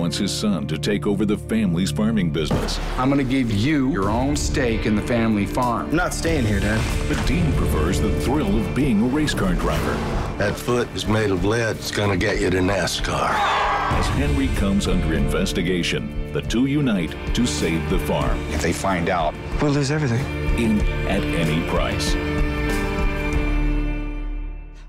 wants his son to take over the family's farming business. I'm gonna give you your own stake in the family farm. I'm not staying here, Dad. But Dean prefers the thrill of being a race car driver. That foot is made of lead. It's gonna get you to NASCAR. As Henry comes under investigation, the two unite to save the farm. If they find out, We'll lose everything. In At Any Price.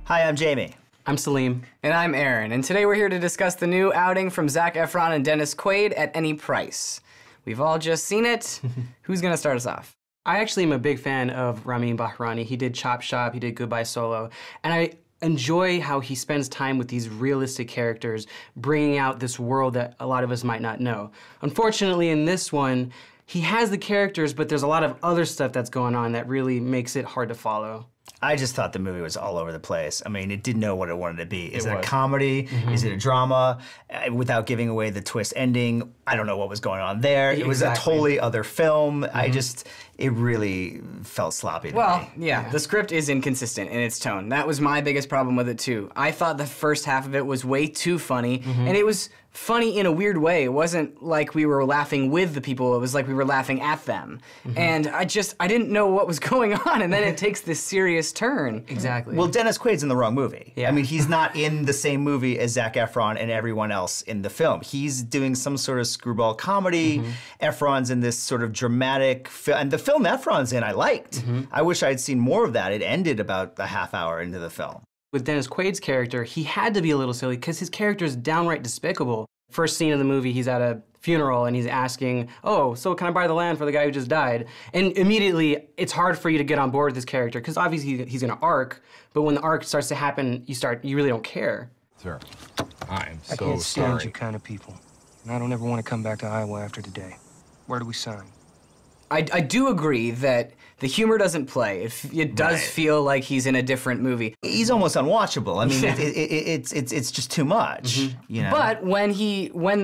Hi, I'm Jamie. I'm Salim. And I'm Aaron, and today we're here to discuss the new outing from Zack Efron and Dennis Quaid, At Any Price. We've all just seen it. Who's gonna start us off? I actually am a big fan of Ramin Bahrani. He did Chop Shop, he did Goodbye Solo, and I enjoy how he spends time with these realistic characters, bringing out this world that a lot of us might not know. Unfortunately, in this one, he has the characters, but there's a lot of other stuff that's going on that really makes it hard to follow. I just thought the movie was all over the place. I mean, it didn't know what it wanted to be. Is it a comedy? Is it a drama? Without giving away the twist ending, I don't know what was going on there. It was a totally other film. It really felt sloppy to me. Yeah, the script is inconsistent in its tone. That was my biggest problem with it, too. I thought the first half of it was way too funny, and it was funny in a weird way. It wasn't like we were laughing with the people, it was like we were laughing at them. And I didn't know what was going on, and then it takes this serious turn. Exactly. Well, Dennis Quaid's in the wrong movie. Yeah. I mean, he's not in the same movie as Zac Efron and everyone else in the film. He's doing some sort of screwball comedy. Efron's in this sort of dramatic and the film Efron's in I liked. I wish I'd seen more of that. It ended about a half hour into the film. With Dennis Quaid's character, he had to be a little silly because his character is downright despicable. First scene of the movie, he's at a funeral and he's asking, oh, so can I buy the land for the guy who just died? And immediately, it's hard for you to get on board with this character because obviously he's in an arc, but when the arc starts to happen, you really don't care. Sir, I'm so I can't stand sorry. you kind of people. And I don't ever want to come back to Iowa after today. Where do we sign? I do agree that the humor doesn't play. It does feel like he's in a different movie. He's almost unwatchable. I mean, it's just too much. You know? But when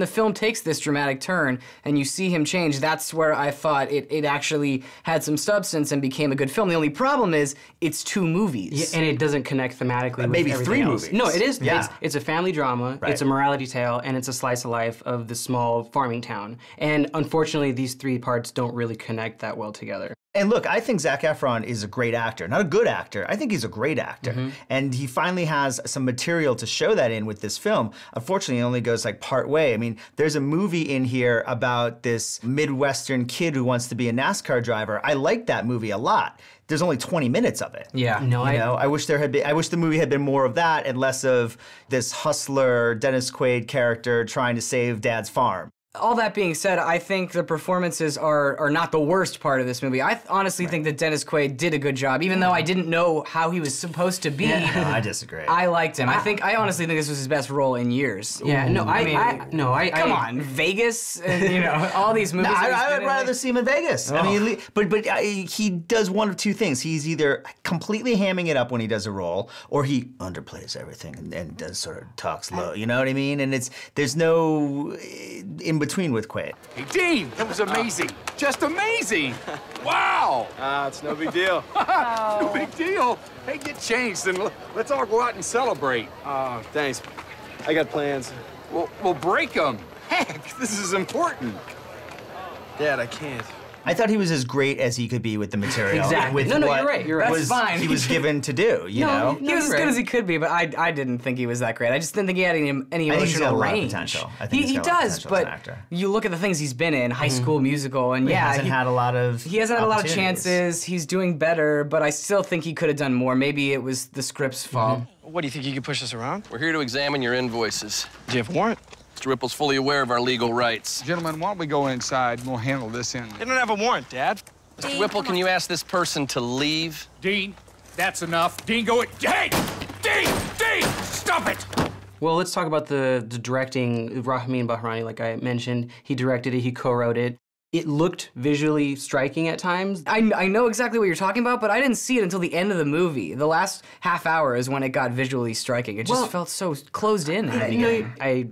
the film takes this dramatic turn and you see him change, that's where I thought it actually had some substance and became a good film. The only problem is it's two movies. Yeah, and it doesn't connect thematically with maybe everything three else. movies. No, it is. Yeah. It's a family drama, it's a morality tale, and it's a slice of life of the small farming town. And unfortunately, these three parts don't really connect that well together. And look, I think Zac Efron is a great actor. Not a good actor. I think he's a great actor. And he finally has some material to show that in with this film. Unfortunately, it only goes like part way. I mean, there's a movie in here about this Midwestern kid who wants to be a NASCAR driver. I liked that movie a lot. There's only 20 minutes of it. Yeah. No, I wish I wish the movie had been more of that and less of this hustler Dennis Quaid character trying to save Dad's farm. All that being said, I think the performances are not the worst part of this movie. I honestly think that Dennis Quaid did a good job, even though I didn't know how he was supposed to be. No, I disagree. I liked him. I honestly think this was his best role in years. Yeah, no, come on, Vegas, and, all these movies. No, I would rather see him in Vegas. I mean, but he does one of two things. He's either completely hamming it up when he does a role, or he underplays everything and does sort of talks low. You know what I mean? And there's no in between with Quaid. Hey, Dean, that was amazing. Just amazing. Wow. It's no big deal. No big deal. Hey, get changed and let's all go out and celebrate. Thanks. I got plans. We'll break them. Heck, this is important. Dad, I can't. I thought he was as great as he could be with the material. Exactly. With No, what you're right. You're right. That's fine. He was given to do, you know? He was as good as he could be, but I didn't think he was that great. I just didn't think he had any emotional he's got a lot of range. potential. I think He he's got a lot of does, potential as an but actor. you look at the things he's been in, High School Musical, and He hasn't had a lot of opportunities. Chances. He's doing better, but I still think he could have done more. Maybe it was the script's fault. What, do you think you could push us around? We're here to examine your invoices. Do you have a warrant? Mr. Ripple's fully aware of our legal rights. Gentlemen, why don't we go inside and we'll handle this in. You don't have a warrant, Dad. Mr. Whipple, can you ask this person to leave? Dean, that's enough. Dean, go it. Hey! Dean! Stop it! Well, let's talk about the directing. Ramin Bahrani, like I mentioned, he directed it, he co-wrote it. It looked visually striking at times. I know exactly what you're talking about, but I didn't see it until the end of the movie. The last half hour is when it got visually striking. It just felt so closed in. I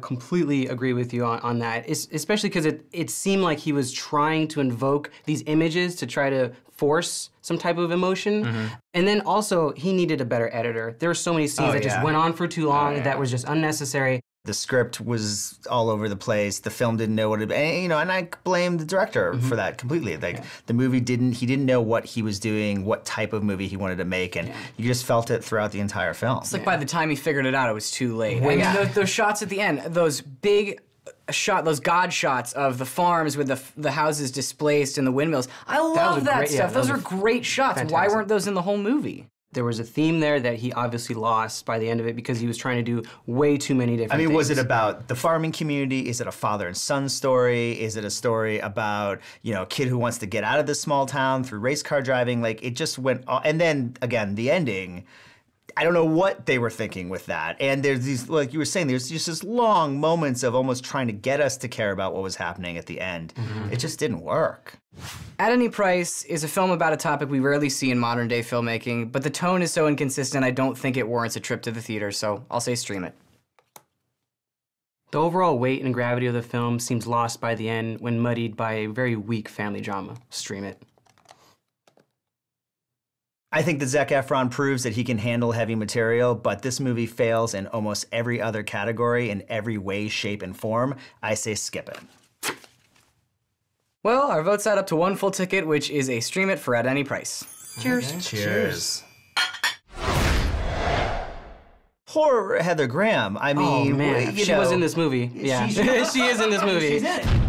completely agree with you on that, especially because it seemed like he was trying to invoke these images to try to force some type of emotion. And then also, he needed a better editor. There were so many scenes that just went on for too long that was just unnecessary. The script was all over the place. The film didn't know what it, and I blame the director for that completely. Like the movie he didn't know what he was doing, what type of movie he wanted to make, and you just felt it throughout the entire film. It's like by the time he figured it out, it was too late. I mean, those shots at the end, those big those god shots of the farms with the houses displaced and the windmills. I love that stuff. Those are great shots. Fantastic. Why weren't those in the whole movie? There was a theme there that he obviously lost by the end of it because he was trying to do way too many different things. Was it about the farming community? Is it a father and son story? Is it a story about, a kid who wants to get out of this small town through race car driving? Like, it just went, and then, again, the ending, I don't know what they were thinking with that. And there's these, like you were saying, there's just this long moments of almost trying to get us to care about what was happening at the end. It just didn't work. At Any Price is a film about a topic we rarely see in modern day filmmaking, but the tone is so inconsistent I don't think it warrants a trip to the theater, so I'll say stream it. The overall weight and gravity of the film seems lost by the end when muddied by a very weak family drama. Stream it. I think that Zac Efron proves that he can handle heavy material, but this movie fails in almost every other category in every way, shape, and form. I say skip it. Well, our votes add up to one full ticket, which is a stream it for At Any Price. Cheers. Okay. Cheers. Poor Heather Graham. I mean, oh man, she was in this movie. Yeah, she is in this movie. She's in it.